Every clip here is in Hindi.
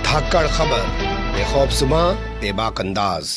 धाकड़ खबर, बेखौफजुमा बेबाक अंदाज।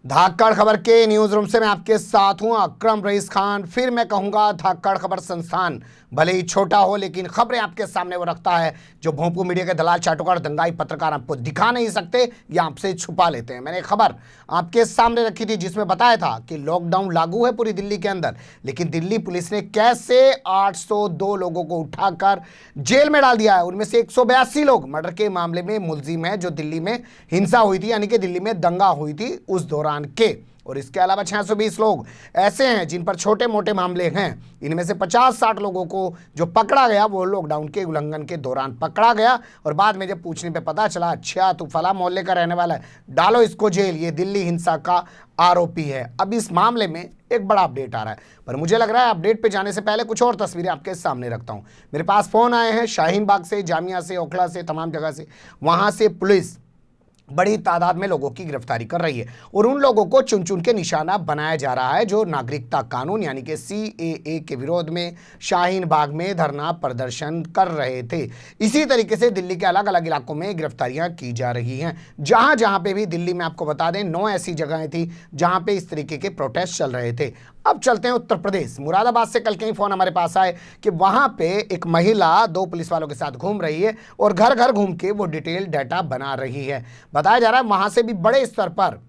धाकड़ खबर के न्यूज रूम से मैं आपके साथ हूं अकरम रईस खान। फिर मैं कहूंगा धाकड़ खबर संस्थान भले ही छोटा हो लेकिन खबरें आपके सामने वो रखता है जो भोंपू मीडिया के दलाल चाटुकार दंगाई पत्रकार आपको दिखा नहीं सकते या आपसे छुपा लेते हैं। मैंने खबर आपके सामने रखी थी जिसमें बताया था कि लॉकडाउन लागू है पूरी दिल्ली के अंदर, लेकिन दिल्ली पुलिस ने कैसे 802 लोगों को उठाकर जेल में डाल दिया है। उनमें से 182 लोग मर्डर के मामले में मुलजिम है जो दिल्ली में हिंसा हुई थी, यानी कि दिल्ली में दंगा हुई थी उस दौरान के। और इसके अलावा 620 लोग ऐसे हैं जिन पर छोटे मोटे मामले हैं। इनमें से 50-60 लोगों को जो पकड़ा गया वो लॉकडाउन के उल्लंघन के दौरान पकड़ा गया और बाद में जब पूछने पे पता चला अच्छा तो फला मोहल्ले का रहने वाला है, डालो इसको जेल, ये दिल्ली हिंसा का आरोपी है। अब इस मामले में एक बड़ा अपडेट आ रहा है, पर मुझे लग रहा है अपडेट पे जाने से पहले कुछ और तस्वीरें आपके सामने रखता हूं। मेरे पास फोन आए हैं शाहीन बाग से, जामिया से, ओखला से, तमाम जगह से। वहां से पुलिस बड़ी तादाद में लोगों की गिरफ्तारी कर रही है और उन लोगों को चुन चुन के निशाना बनाया जा रहा है जो नागरिकता कानून यानी कि CAA के विरोध में शाहीन बाग में धरना प्रदर्शन कर रहे थे। इसी तरीके से दिल्ली के अलग अलग इलाकों में गिरफ्तारियां की जा रही हैं। जहां जहां पे भी दिल्ली में आपको बता दें 9 ऐसी जगहें थी जहां पे इस तरीके के प्रोटेस्ट चल रहे थे। अब चलते हैं उत्तर प्रदेश, मुरादाबाद से कल कई फोन हमारे पास आए कि वहां पे एक महिला 2 पुलिस वालों के साथ घूम रही है और घर घर घूम के वो डिटेल डाटा बना रही है। बताया जा रहा है वहां से भी बड़े स्तर पर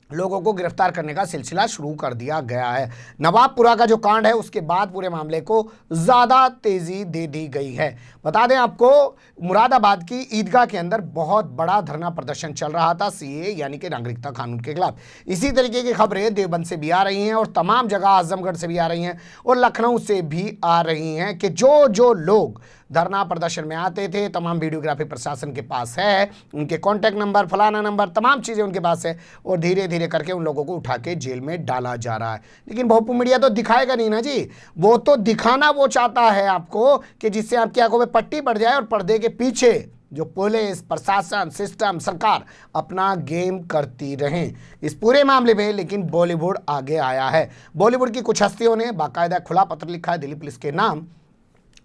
लोगों को गिरफ्तार करने का सिलसिला शुरू कर दिया गया है। नवाबपुरा का जो कांड है उसके बाद पूरे मामले को ज्यादा तेजी दे दी गई है। बता दें आपको मुरादाबाद की ईदगाह के अंदर बहुत बड़ा धरना प्रदर्शन चल रहा था CAA यानी कि नागरिकता कानून के खिलाफ। इसी तरीके की खबरें देवबंद से भी आ रही हैं और तमाम जगह आजमगढ़ से भी आ रही हैं और लखनऊ से भी आ रही हैं कि जो लोग धरना प्रदर्शन में आते थे तमाम वीडियोग्राफी प्रशासन के पास है, उनके कॉन्टैक्ट नंबर, फलाना नंबर, तमाम चीज़ें उनके पास है और धीरे धीरे करके उन लोगों को उठा के जेल में डाला जा रहा है। लेकिन भोंपू मीडिया तो दिखाएगा नहीं ना जी, वो तो दिखाना वो चाहता है आपको कि जिससे आपकी आंखों में पट्टी पड़ जाए और पर्दे के पीछे जो पुलिस, प्रशासन, सिस्टम, सरकार अपना गेम करती रहें इस पूरे मामले में। लेकिन बॉलीवुड आगे आया है। बॉलीवुड की कुछ हस्तियों ने बाकायदा खुला पत्र लिखा है दिल्ली पुलिस के नाम,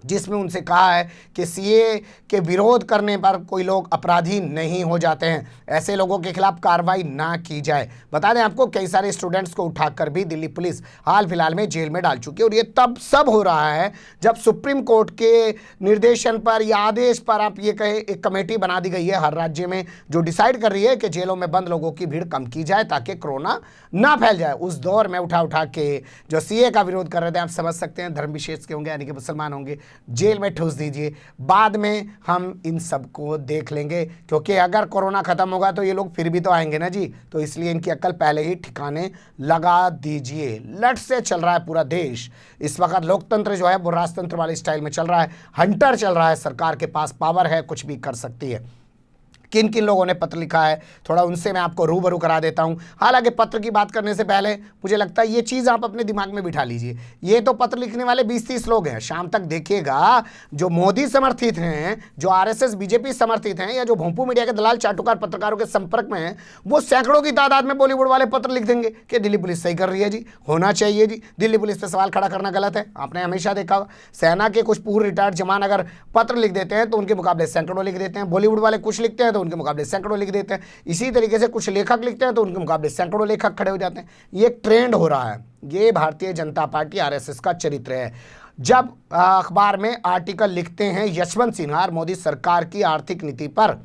जिसमें उनसे कहा है कि CAA के विरोध करने पर कोई लोग अपराधी नहीं हो जाते हैं, ऐसे लोगों के खिलाफ कार्रवाई ना की जाए। बता दें आपको कई सारे स्टूडेंट्स को उठाकर भी दिल्ली पुलिस हाल फिलहाल में जेल में डाल चुकी है और ये तब सब हो रहा है जब सुप्रीम कोर्ट के निर्देशन पर या आदेश पर आप ये कहें एक कमेटी बना दी गई है हर राज्य में जो डिसाइड कर रही है कि जेलों में बंद लोगों की भीड़ कम की जाए ताकि कोरोना ना फैल जाए। उस दौर में उठा के जो CAA का विरोध कर रहे थे, आप समझ सकते हैं धर्म विशेष के होंगे यानी कि मुसलमान होंगे, जेल में ठूस दीजिए, बाद में हम इन सबको देख लेंगे, क्योंकि अगर कोरोना खत्म होगा तो ये लोग फिर भी तो आएंगे ना जी। तो इसलिए इनकी अक्ल पहले ही ठिकाने लगा दीजिए। लट से चल रहा है पूरा देश इस वक्त। लोकतंत्र जो है वो राजतंत्र वाले स्टाइल में चल रहा है, हंटर चल रहा है, सरकार के पास पावर है, कुछ भी कर सकती है। किन किन लोगों ने पत्र लिखा है थोड़ा उनसे मैं आपको रूबरू करा देता हूं। हालांकि पत्र की बात करने से पहले मुझे लगता है ये चीज़ आप अपने दिमाग में बिठा लीजिए, ये तो पत्र लिखने वाले 20-30 लोग हैं। शाम तक देखिएगा जो मोदी समर्थित हैं, जो RSS BJP समर्थित हैं या जो भोंपू मीडिया के दलाल चाटुकार पत्रकारों के संपर्क में हैं, वो सैकड़ों की तादाद में बॉलीवुड वाले पत्र लिख देंगे कि दिल्ली पुलिस सही कर रही है जी, होना चाहिए जी, दिल्ली पुलिस पर सवाल खड़ा करना गलत है। आपने हमेशा देखा होगा सेना के कुछ पूर्व रिटायर्ड जवान अगर पत्र लिख देते हैं तो उनके मुकाबले सैकड़ों लिख देते हैं, बॉलीवुड वाले कुछ लिखते हैं तो उनके मुकाबले सैकड़ों लिख देते हैं। इसी तरीके से कुछ लेखक लिखते हैं तो उनके मुकाबले सैकड़ों लेखक खड़े हो जाते हैं। ये एक ट्रेंड हो रहा है, ये भारतीय जनता पार्टी RSS का चरित्र है। जब अखबार में आर्टिकल लिखते हैं यशवंत सिन्हा मोदी सरकार की आर्थिक नीति पर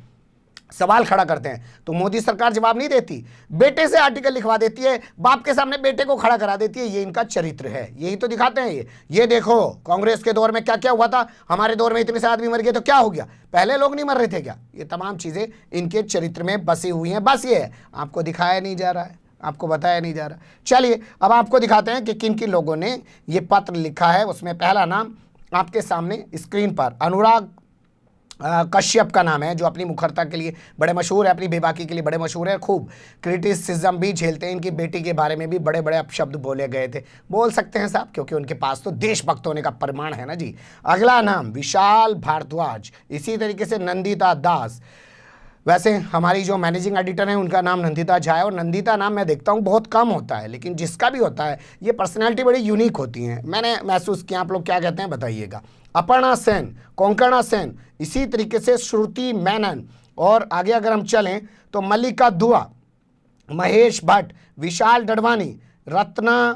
सवाल खड़ा करते हैं तो मोदी सरकार जवाब नहीं देती, बेटे से आर्टिकल लिखवा देती है, बाप के सामने बेटे को खड़ा करा देती है। ये इनका चरित्र है, यही तो दिखाते हैं ये देखो कांग्रेस के दौर में क्या क्या हुआ था, हमारे दौर में इतने से आदमी मर गए तो क्या हो गया, पहले लोग नहीं मर रहे थे क्या। ये तमाम चीजें इनके चरित्र में बसी हुई हैं। बस ये है आपको दिखाया नहीं जा रहा है, आपको बताया नहीं जा रहा। चलिए अब आपको दिखाते हैं कि किन किन लोगों ने ये पत्र लिखा है। उसमें पहला नाम आपके सामने स्क्रीन पर अनुराग कश्यप का नाम है, जो अपनी मुखरता के लिए बड़े मशहूर है, अपनी बेबाकी के लिए बड़े मशहूर है, खूब क्रिटिसिज्म भी झेलते हैं। इनकी बेटी के बारे में भी बड़े बड़े अपशब्द बोले गए थे, बोल सकते हैं साहब, क्योंकि उनके पास तो देशभक्त होने का प्रमाण है ना जी। अगला नाम विशाल भारद्वाज, इसी तरीके से नंदिता दास, वैसे हमारी जो मैनेजिंग एडिटर हैं उनका नाम नंदिता झा है, और नंदिता नाम मैं देखता हूँ बहुत कम होता है, लेकिन जिसका भी होता है ये पर्सनैलिटी बड़ी यूनिक होती हैं। मैंने महसूस किया, आप लोग क्या कहते हैं बताइएगा। अपर्णा सेन, कोंकणा सेन, इसी तरीके से श्रुति मेनन, और आगे अगर हम चलें तो मल्लिका दुआ, महेश भट्ट, विशाल डडवानी, रत्ना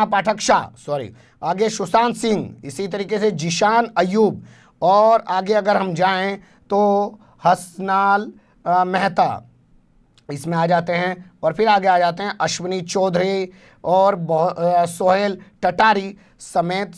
पाठक शाह, सॉरी, आगे सुशांत सिंह, इसी तरीके से जिशान अयूब, और आगे अगर हम जाएं तो हसनाल मेहता इसमें आ जाते हैं, और फिर आगे आ जाते हैं अश्विनी चौधरी और सोहेल टटारी समेत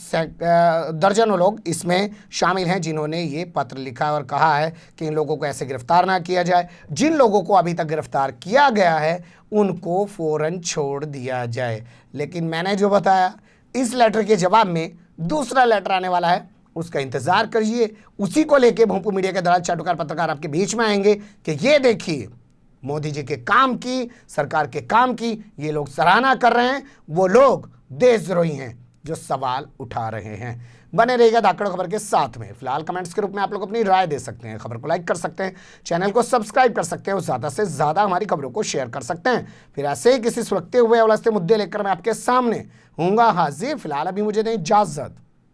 दर्जनों लोग इसमें शामिल हैं जिन्होंने ये पत्र लिखा और कहा है कि इन लोगों को ऐसे गिरफ्तार ना किया जाए। जिन लोगों को अभी तक गिरफ्तार किया गया है उनको फ़ौरन छोड़ दिया जाए। लेकिन मैंने जो बताया, इस लेटर के जवाब में दूसरा लेटर आने वाला है, उसका इंतज़ार करिए। उसी को लेके भोंपू मीडिया के दलाल चाटुकार पत्रकार आपके बीच में आएंगे कि ये देखिए मोदी जी के काम की, सरकार के काम की ये लोग सराहना कर रहे हैं, वो लोग देशद्रोही हैं जो सवाल उठा रहे हैं। बने रहिएगा धाकड़ खबर के साथ में। फिलहाल कमेंट्स के रूप में आप लोग अपनी राय दे सकते हैं, खबर को लाइक कर सकते हैं, चैनल को सब्सक्राइब कर सकते हैं और ज़्यादा से ज़्यादा हमारी खबरों को शेयर कर सकते हैं। फिर ऐसे ही किसी सुलगते हुए उलझते मुद्दे लेकर मैं आपके सामने हूँगा हाजिर। फिलहाल अभी मुझे दें इजाज़त।